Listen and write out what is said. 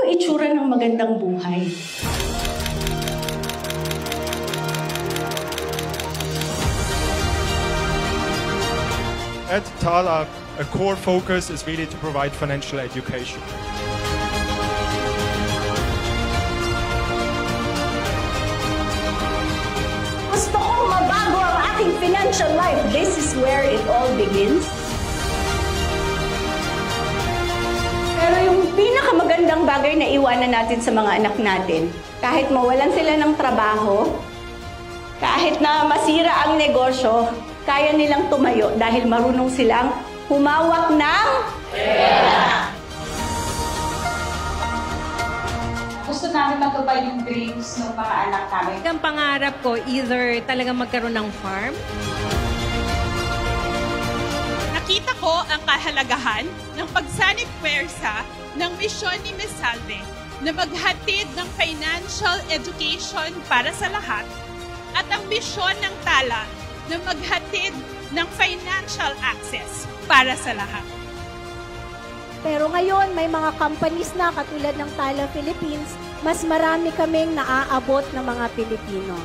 ang itsura ng magandang buhay? At Tala, a core focus is really to provide financial education. Gusto kong mabago ang aking financial life. This is where it all begins. Pero yung pinakamagandang bagay na iwanan natin sa mga anak natin, kahit mawalan sila ng trabaho, kahit na masira ang negosyo, kaya nilang tumayo dahil marunong silang humawak ng pera. Gusto namin matupad yung dreams ng mga anak namin. Ang pangarap ko, either talagang magkaroon ng farm. Nakita ko ang kahalagahan ng pagsanib puwersa ng misyon ni Ms. Salve na maghatid ng financial education para sa lahat at ang misyon ng Tala na maghatid ng financial access para sa lahat. Pero ngayon, may mga companies na katulad ng Tala Philippines, mas marami kaming naaabot ng mga Pilipino.